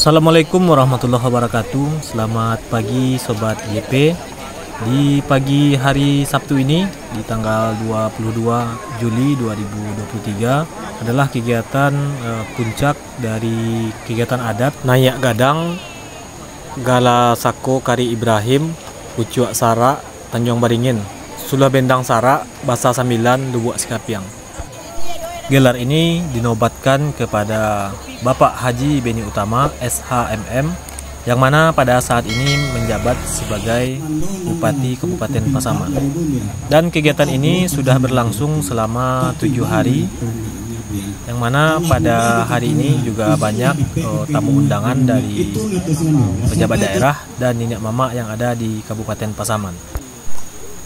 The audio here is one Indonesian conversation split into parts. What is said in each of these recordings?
Assalamualaikum warahmatullahi wabarakatuh. Selamat pagi Sobat YP. Di pagi hari Sabtu ini, di tanggal 22 Juli 2023, adalah kegiatan puncak dari kegiatan adat Nayak Gadang Gala Sako Kari Ibrahim Pucuak Sara Tanjung Baringin Sulah Bendang Sara Basa Sambilan Lubuk Sikapiang. Gelar ini dinobatkan kepada Bapak Haji Beni Utama SHMM, yang mana pada saat ini menjabat sebagai Bupati Kabupaten Pasaman. Dan kegiatan ini sudah berlangsung selama 7 hari, yang mana pada hari ini juga banyak tamu undangan dari pejabat daerah dan nenek mama yang ada di Kabupaten Pasaman.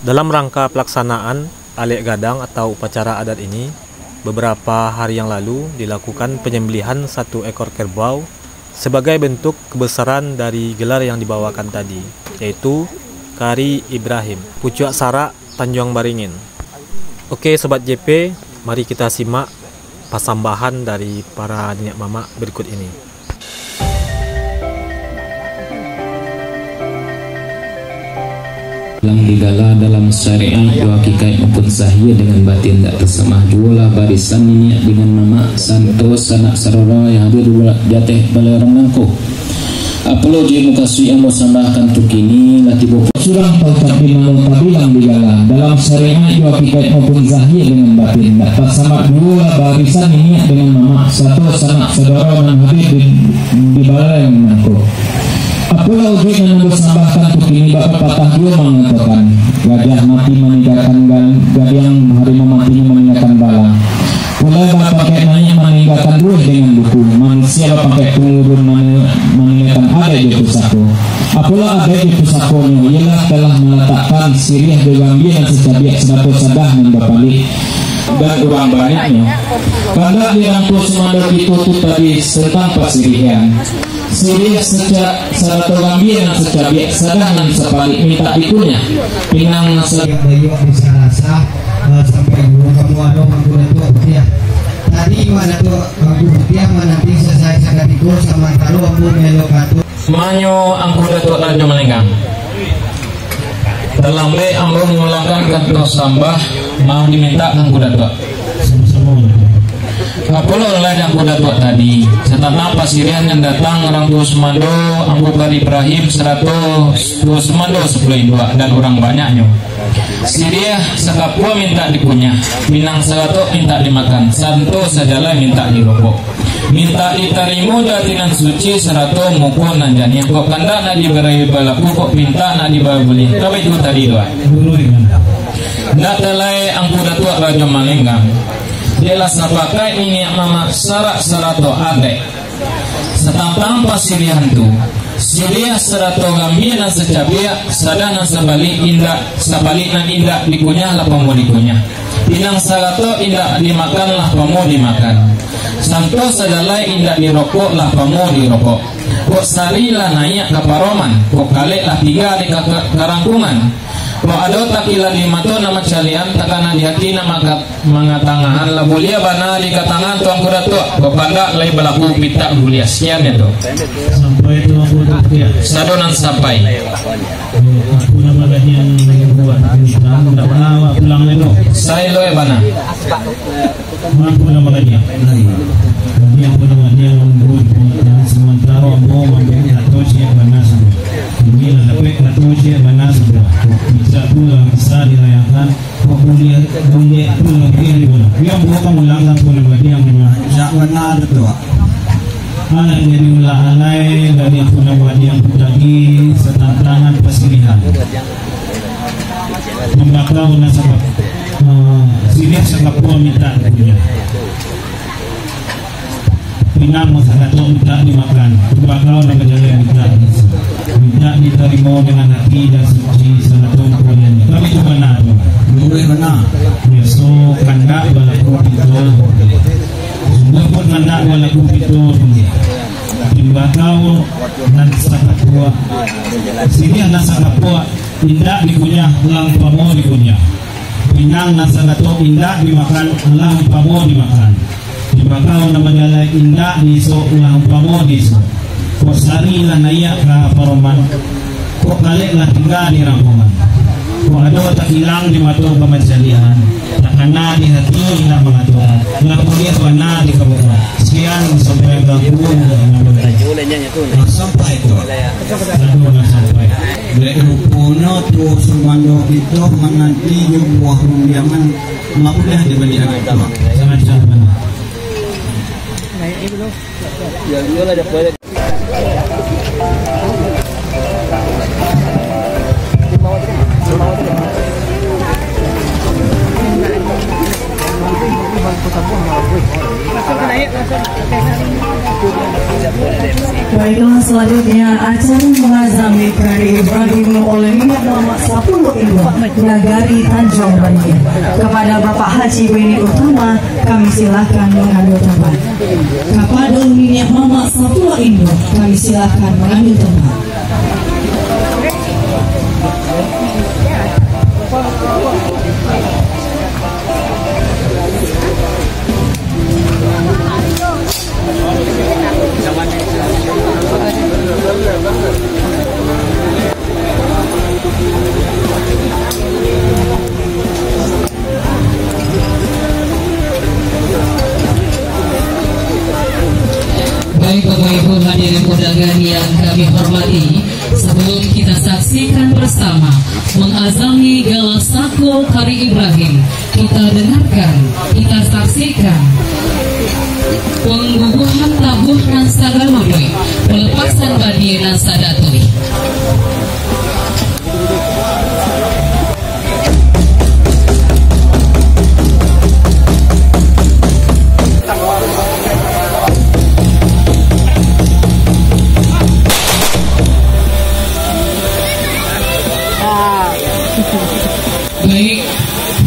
Dalam rangka pelaksanaan Alek Gadang atau upacara adat ini, beberapa hari yang lalu dilakukan penyembelihan 1 ekor kerbau sebagai bentuk kebesaran dari gelar yang dibawakan tadi, yaitu Kari Ibrahim Pucuak Sara Tanjung Baringin. Oke Sobat JP, mari kita simak pasambahan dari para nenek mama berikut ini. Dalam digala dalam syariat dua hakikat maupun sahih dengan batin tak tersemah jualah barisan ini dengan nama Santos Sanak Sarora yang hadir di jateh balai orang nangko. Apolo di muka sui yang mau sambahkan untuk ini latih bopo surang tapi mau bilang digala dalam syariat dua hakikat maupun sahih dengan batin tak tersemah jualah barisan ini dengan nama Santos Sanak Sarora yang hadir di balai orang nangko. Apabila ujung yang bersambahkan untuk ini bapak patah dua mengatakan gajah mati meninggalkan gadang harimau mati meninggalkan bala. Mulai bapak pakai naik meninggalkan dua dengan buku manusia bapak pakai turun meninggalkan ada di pusako. Apabila ada di pusakonya ialah telah meletakkan sirih bergambir dan secabiak sedato sadah dan bapalik dan urang banyaknya. Karena dirangkul semandar itu tadi tentang pasirihan. Sirih sejak satu gambir dan secabiak sadah dan sepalik minta ikunya. Pinang nasab bayu bisa rasa sampai guru kamu ada mangkuda tua putiah. Tadi mana tuh kamu putiah mana nanti selesai sangat itu sama kalau ambu melokatu. Manyo angkuda tua lanjut melenggang. Terlambat ambo mengulangkan kantor sambah mau diminta angkuda tua. Apolo oleh angkuda tua tadi. Setelah pasirian yang datang orang tua Semando, Angkuda Kari Ibrahim 100 tua Semando 10 dan orang banyaknya. Siria sekapua minta dikunyah, Minang 100 minta dimakan, Santo sajalah minta dirokok. Minta diterima datinan suci 100 mukul nanjanya. Kok kanda nak diberi balaku, kok pinta nak diberi beli. Tapi itu tadi doa. Ndak telai angkuda tua raja Malenggang. Dia sapakai ini mama sarato adek. Setantang pasirian tu. Siria serato gambia dan secabia sadana sabalik indah sabalik nan indah dikunyah lah pamu dikunyah. Pinang sarato indah dimakan lah pamu dimakan. Santo sadalai indah dirokok lah pamu dirokok. Kok sarilah naik ke paroman. Kok kalik lah 3 di karangkungan. Kok ada takila di mato nama calian takana di hati nama mangatangan lah mulia bana di katangan tuang kuda tua. Kok pada lay belaku pita mulia sekian itu. Sampai itu aku ya. Sadonan sampai. Aku nama yang buat kamu tak pernah pulang itu. Saya lo bana. Aku nama dia. Yang punya dia membuat sementara mau menjadi atau siapa bana semua. Ini adalah atau siapa bana semua. Bisa pulang bisa dirayakan. Boleh pulang ini pun. Yang bukan ulangan pun bagi yang benar itu. Anak dari melahanai dari yang punya wadi yang lagi setantangan pasirihan. Membakau nasabah sirih sekapua minta punya. Pinang masyarakat minta dimakan. Membakau dan kejadian minta. mau dengan hati dan suci sanatung kuliahnya. Kami itu benar. Boleh benar. Ya so kandak balaku itu. Sumber pun kandak balaku itu. Timbakau dan sakapua. Sini anak sakapua indah dikunyah ulang pamo dikunyah. Pinang nasa nato indah dimakan ulang pamo dimakan. Timbakau namanya indah diso ulang pamo diso. Kok sari lah naya ka paroman. Kok kalik lah tinggal di rampungan. Kok ada tak hilang di mata pemajalian. Tak kena di hati nak mengatur. Nak kuliah kena di kabupaten. Sekian sampai ganggu. Sampai tu. Lalu sampai. Bila rupono tu sumando itu menanti buah rumbiangan makulah di balik itu. Sangat benar. Ya dia lah dapat. Baiklah, selanjutnya acara mengazami Kari Ibrahim oleh Minyak Muhammad 10 Induk Nagari Tanjung Banjir. Kepada Bapak Haji Beni Utama, kami silakan mengambil tempat. Kepada Minyak Muhammad 10 Induk, kami silakan mengambil tempat. Baik Bapak Ibu hadirin undangan yang kami hormati, sebelum kita saksikan bersama mengazami gala sako Kari Ibrahim, kita dengarkan, kita saksikan pengguguhan tabuh nan sagalului, pelepasan badie nan sadatui. Baik,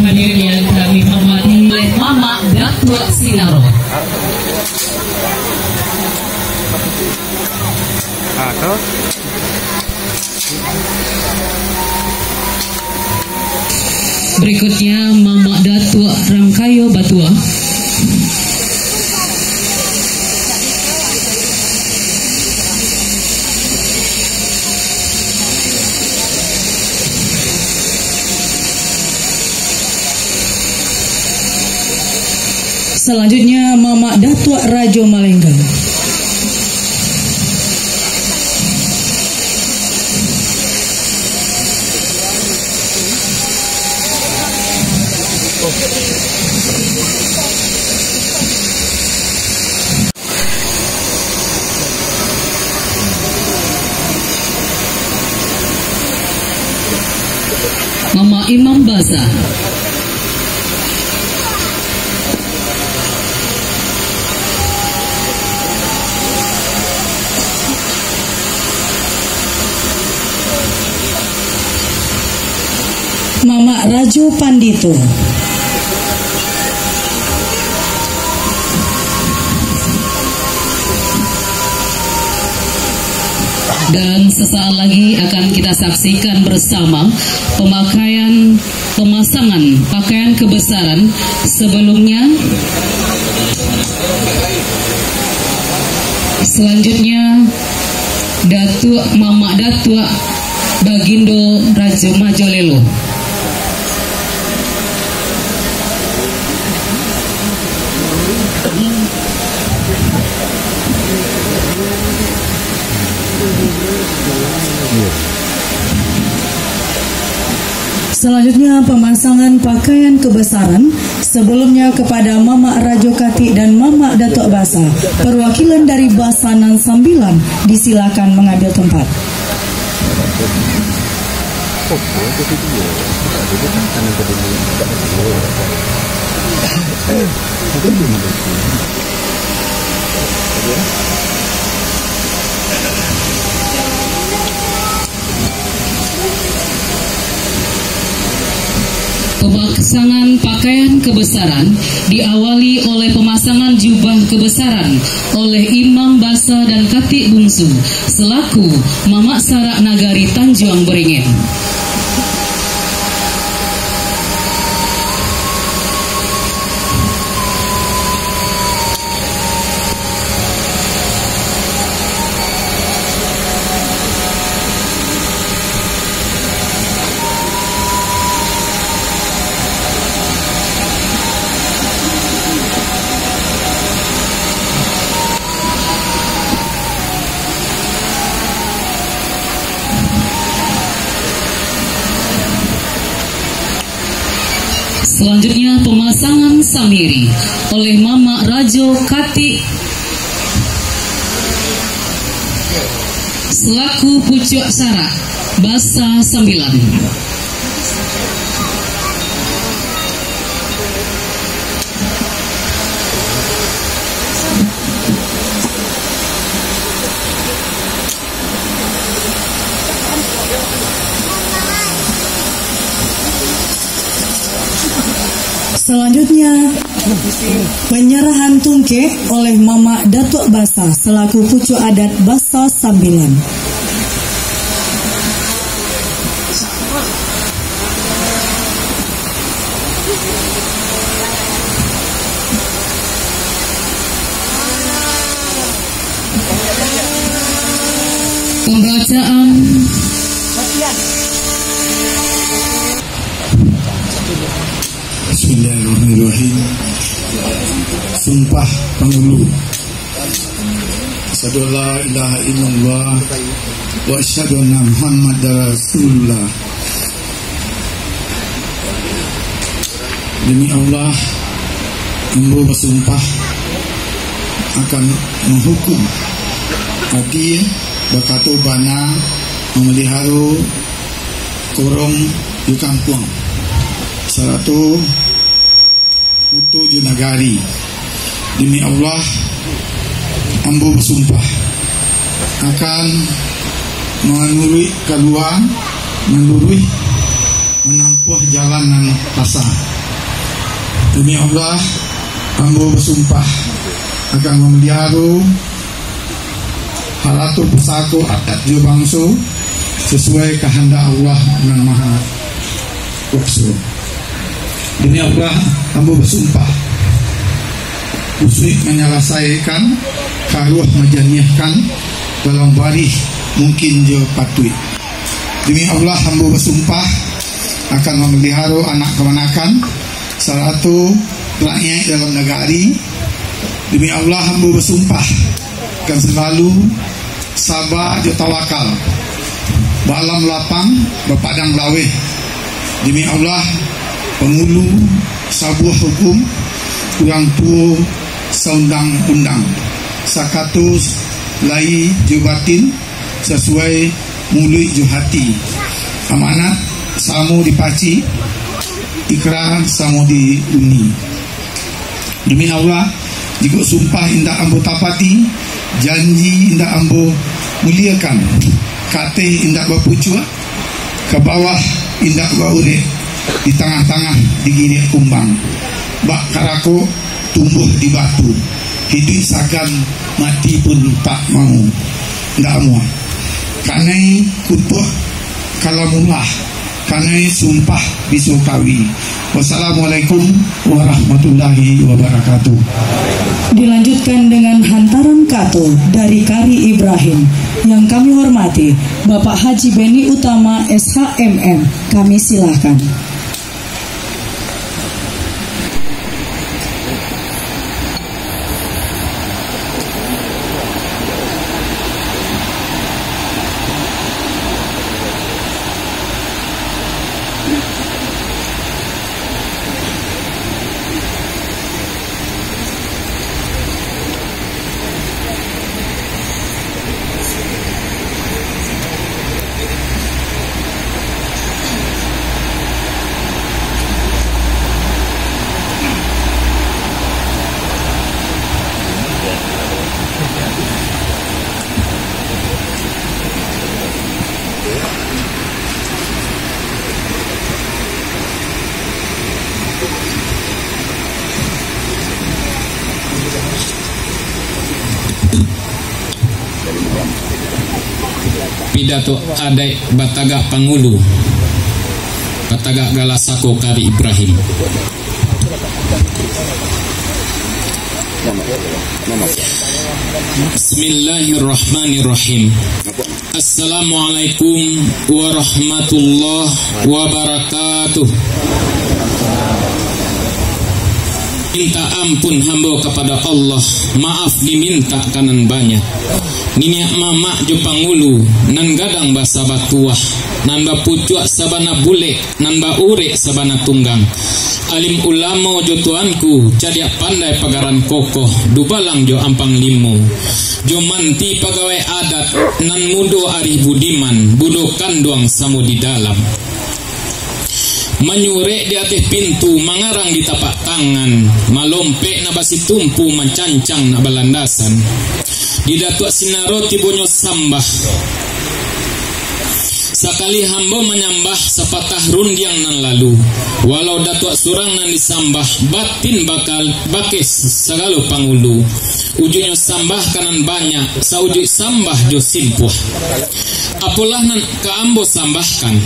hadirin yang kami hormati, Mama Datuk Sinaro. Berikutnya Mama Datuk Rangkayo Batua. Selanjutnya Mama Datuk Rajo Malenggang. Mama Imam Baza. Mama Raju Pandito. Dan sesaat lagi akan kita saksikan bersama pemasangan pakaian kebesaran. Sebelumnya, selanjutnya Datuk Mama Datuk Bagindo Rajo Majolelo. Selanjutnya pemasangan pakaian kebesaran. Sebelumnya kepada Mama Rajo Kati dan Mama Datuk Basa, perwakilan dari Basanan Sambilan disilakan mengambil tempat. Pelaksanaan pakaian kebesaran diawali oleh pemasangan jubah kebesaran oleh Imam Basa dan Kati Bungsu selaku Mamak Sarak Nagari Tanjung Beringin. Selanjutnya pemasangan samiri oleh Mama Rajo Kati selaku pucuk sarak Basa 9. Selanjutnya penyerahan tungke oleh Mama Datuk Basa selaku pucuk adat Basa 9. Pembacaan Bismillahirrahmanirrahim. Sumpah Penghulu. Asyhadu la ilaha illallah wa asyhadu anna Muhammadar Rasulullah. Demi Allah, hamba bersumpah akan menghukum adil berkata bana memelihara korong di kampung Saratu Putu Junagari. Demi Allah, hamba bersumpah akan mengaluri keluar menurut menempuh jalanan pasar. Demi Allah, hamba bersumpah akan memelihara halatul pusaka adat bangsa sesuai kehendak Allah yang Maha Kuasa. Demi Allah, hamba bersumpah usik menyelesaikan karuh menjaniahkan dalam baris mungkin je patut. Demi Allah, hamba bersumpah akan memelihara anak kemanakan satu rakyat dalam negari. Demi Allah, hamba bersumpah akan selalu sabar dan tawakal balam lapang berpadang laweh. Demi Allah, penghulu sabuah hukum kurang tua seundang-undang sakatus lai jubatin sesuai mulut juhati amanat samu dipaci ikrar samu diuni. Demi Allah, jika sumpah indah ambo tapati, janji indah ambo muliakan, kate indah bapucua, ke bawah indah baure, di tengah-tengah digini kumbang, bak karako tumbuh di batu, hidup sakan mati pun tak mau, ndak mau. Kanai kutuh kalamullah, kanai sumpah bisukawi. Wassalamualaikum warahmatullahi wabarakatuh. Dilanjutkan dengan hantaran kato dari Kari Ibrahim. Yang kami hormati Bapak Haji Beni Utama SHMM. Kami silahkan. pidato adai Batagak Pangulu, Batagak Galasako Kari Ibrahim. Bismillahirrahmanirrahim. Assalamualaikum warahmatullahi wabarakatuh. Minta ampun hamba kepada Allah, maaf diminta kanan banyak. Niniak mama jo Pangulu, nan gadang basa batuah, nan ba pucuak sabana bule, nan ba ure sabana tunggang. Alim ulama jo tuanku, cadiak pandai pagaran kokoh, dubalang jo ampang limo. Jo manti pegawai adat, nan mudo ari budiman, budokan doang samu di dalam. Manyurek di atas pintu, mangarang di tapak tangan, malompe na basi tumpu, mencancang na balandasan. Di datuk sinaro tibonyo sambah. Sakali hamba menyambah sepatah rundiang nan lalu. Walau datuk surang nan disambah, batin bakal bakis segala Pangulu. Ujungnya sambah kanan banyak, saujuk sambah jo simpuh. Apalah nan keambo sambahkan.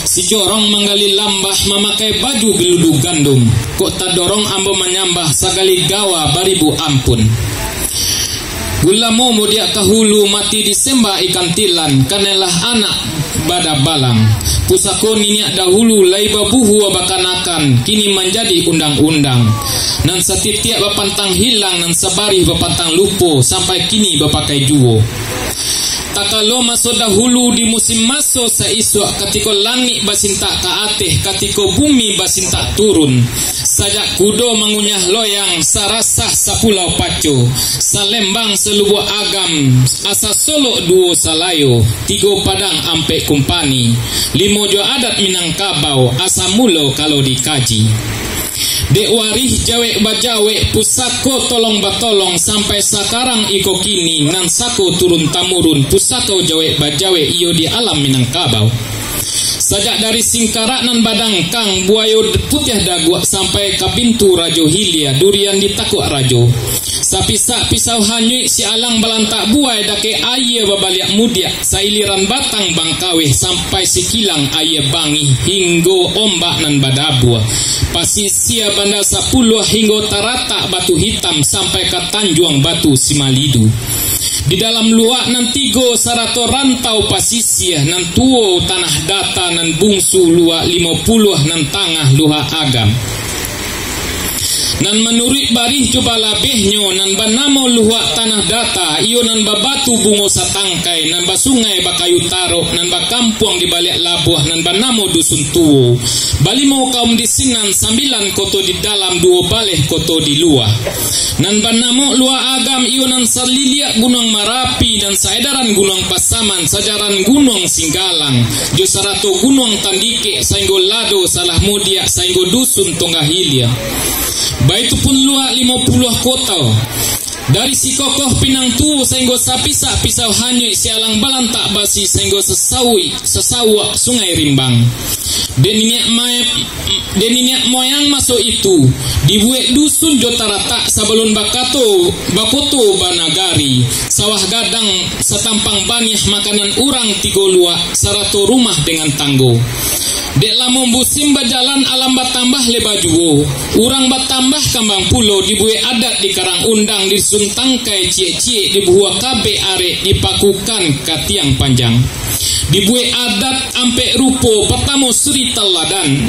Si jorong manggali lambah memakai baju geludu gandum. Kok tak dorong ambo menyambah sagali gawa baribu ampun. Gula momo dia kahulu mati disembah ikan tilan, kanelah anak bada balang. Pusako niniak dahulu laiba buhu abakanakan, kini menjadi undang-undang. Nan setitiak bapantang hilang, nan sabari bapantang lupo, sampai kini bapakai juo. Takalo maso dahulu di musim maso saiswa, katiko langit basinta kaateh, katiko bumi basinta turun. Sajak kudo mengunyah loyang, sarasah sapulau paco, salembang selubuh agam, asa solo duo salayo, tigo padang ampe kumpani, limo jo adat Minangkabau, asa mulo kalau dikaji. Dek warih jawe bajawe, pusako tolong batolong, sampai sekarang iko kini, nan sako turun tamurun, pusako jawe bajawe iyo di alam Minangkabau. Sajak dari Singkarak nan Badangkang, buayo putih daguak sampai ke pintu Rajo Hilia, durian ditakuk Rajo. Sapisak pisau hanyui si alang balantak buai dake aye babaliak mudiak, sailiran batang bangkaweh sampai si kilang aye bangi, hinggo ombak nan badabua. Pasisia banda 10 hinggo tarata batu hitam sampai ke Tanjuang Batu Simalidu. Di dalam luak nan tigo sarato rantau pasisia, nan tuo tanah data, nan bungsu luak 50 nan tangah luha agam. Nan menurut barih coba labehnya, nan banamo luak tanah data, iyo nan babatu bungo satangkai, nan basungai bakayu tarok, nan bakampung di balik labuh, nan banamo dusun tuo. Bali mau kaum di sinan 9 koto di dalam, 2 baleh koto di luar. Nan banamo luar agam, iyo nan saliliak gunung Marapi, dan saedaran gunung Pasaman, sajaran gunung Singgalang, jo sarato gunung Tandike, sainggo lado salah mudia, sainggo dusun Tonggahilia. Baitu pun luar 50 kota. Dari si kokoh Pinang Tuo sainggo sapisak pisau hanyut si alang balantak basi sainggo sesawak sungai Rimbang. Deninya moyang masuk itu dibuat dusun Jotarata sabalun bakoto banagari, sawah gadang satampang banyak makanan urang 3 luak, sarato rumah dengan tanggo. Dek lamun busim bajalan alam batambah lebajuo, urang batambah kambang pulo dibuat adat di Karang Undang, di Suntangkai cie-cie, di buah kabe arek dipakukan ke tiang panjang. Dibuat adat ampe rupo, pertama suri teladan,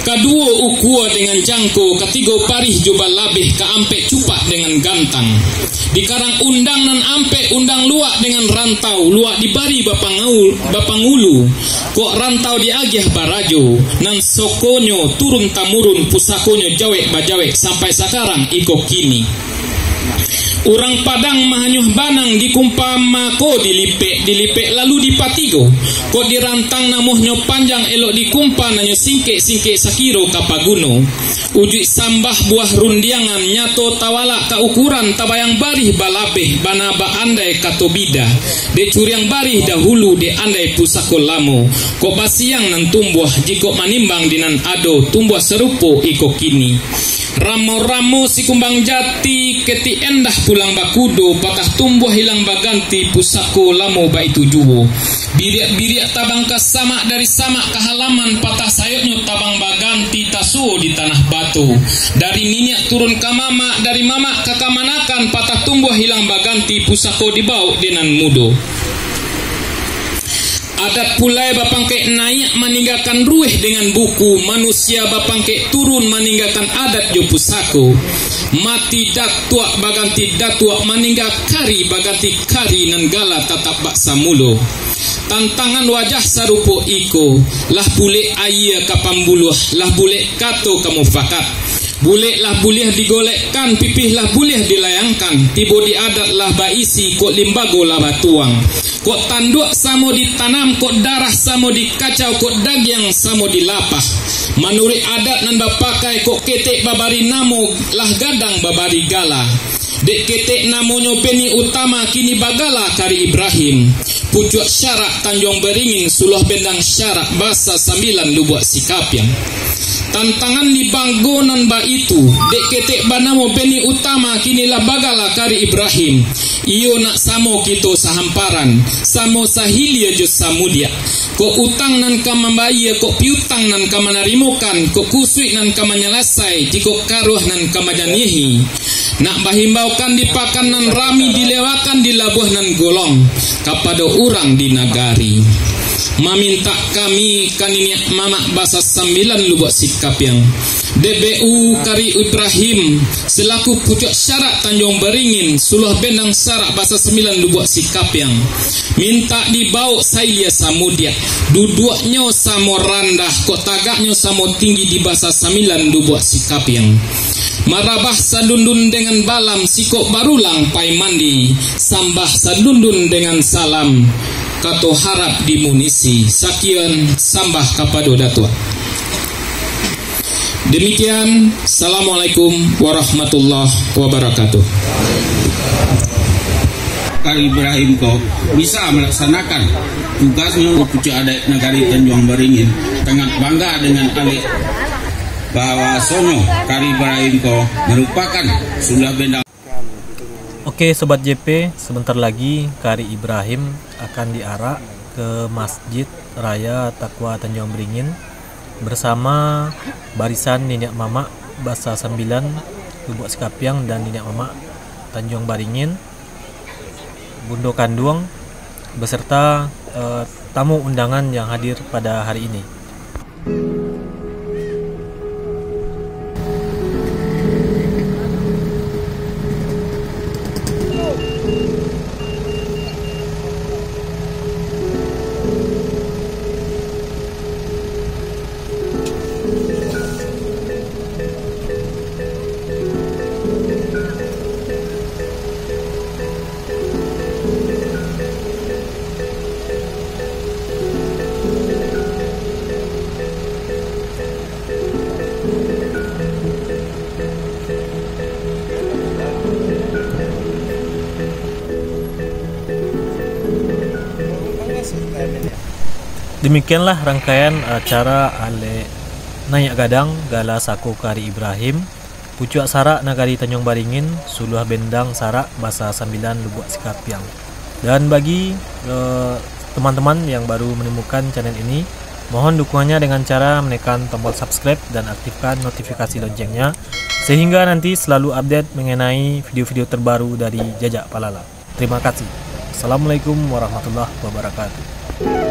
kedua ukua dengan jangko, ketiga parih jubal labih, ke ampe cupak dengan gantang. Di Karang Undang nan ampe undang luak dengan rantau, luak dibari bapangulu, kok rantau diagih barajo, nan sokonyo turun tamurun, pusakonyo jawek bajawek, sampai sekarang iko kini. Urang Padang mahanyuh banang dikumpamako dilipek lalu dipatigo. Kok dirantang namuhnyo panjang elok dikumpa nanyo singke sakiro kapaguno. Ujuk sambah buah rundiangan nyato tawala ka ukuran tabayang barih balabeh banaba andai katobida. De curiang barih dahulu de andai pusako lamo. Kok basiang nan tumbuh jikok manimbang dinan ado tumbuh serupo iko kini. Ramo-ramo si kumbang jati keti endah pulang bakudo, patah tumbuh hilang baganti pusako lamo baitu juwo. Biriak-biriak tabang kasama dari sama ke halaman, patah sayapnya tabang baganti tasuo di tanah batu. Dari minyak turun ke mama, dari mama ke kamanakan, patah tumbuh hilang baganti pusako dibau denan mudo. Adat pulai bapangke naik meninggalkan ruih dengan buku, manusia bapangke turun meninggalkan adat jo pusako. Mati datua baganti datua meninggal kari baganti kari nan gala tatap baksa mulo. Tantangan wajah sarupo iko, lah bule ayah kapambuluh, lah bule kato kamu fakat. Bule lah boleh digolekkan, pipih lah boleh dilayangkan. Tibo di adat lah baisi, kok limbago lah batuang. Kok tanduk samo ditanam, kok darah samo dikacau, kok daging samo dilapah. Manuri adat nan bapakai, kok ketek babari namo, lah gadang babari gala. Dek ketek namonyo peni utama, kini bagala kari Ibrahim. Pucuk syarak Tanjung Beringin, suluh bendang syarak basa sambilan lubuk sikapyang. Tantangan di banggonan ba itu, dek ketek banamo peni utama, kinilah bagala kari Ibrahim. Iyo nak samo kito sahamparan, samo sahilia jo samudia. Ko utang nan kamambaya, ko piutang nan kamanarimukan, ko kusui nan kamanyalasai, jiko karuh nan kamajanihi. Nak bahimbaukan dipakan nan rami, dilewakan dilabuh nan golong, kapada orang di nagari. Meminta kami kanini mama basa sambilan lubuk sikap yang DBU kari Ibrahim selaku pucuk syarak Tanjung Beringin, suluh bendang syarak basa 9 lubuk sikap yang minta dibau sailia samudia, duduknya samo randah, kok tagaknya samo tinggi di basa 9 lubuk sikap yang marabah sadundun dengan balam, sikok barulang pai mandi, sambah sadundun dengan salam, kato harap dimunisi, sakian sambah kapado datua. Demikian, Assalamualaikum warahmatullahi wabarakatuh. Kari Ibrahim kau bisa melaksanakan tugasnya pucuk adat negari Tanjung Beringin sangat bangga dengan alik bahwa sono Kari Ibrahim kau merupakan sudah benda. Oke Sobat JP, sebentar lagi Kari Ibrahim akan diarak ke Masjid Raya Taqwa Tanjung Beringin bersama barisan Niniak Mamak Basa 9 Lubuk Sikapyang dan Niniak Mamak Tanjung Beringin, Bundo Kanduang beserta tamu undangan yang hadir pada hari ini. Demikianlah rangkaian acara Ale Nayak Gadang Gala Sako Kari Ibrahim Pucuk Sarak Nagari Tanjung Beringin, Suluh Bendang Sarak Basa 9 Lubuk Sikapyang. Dan bagi teman-teman yang baru menemukan channel ini, mohon dukungannya dengan cara menekan tombol subscribe dan aktifkan notifikasi loncengnya sehingga nanti selalu update mengenai video-video terbaru dari Jajak Palala. Terima kasih. Assalamualaikum warahmatullahi wabarakatuh.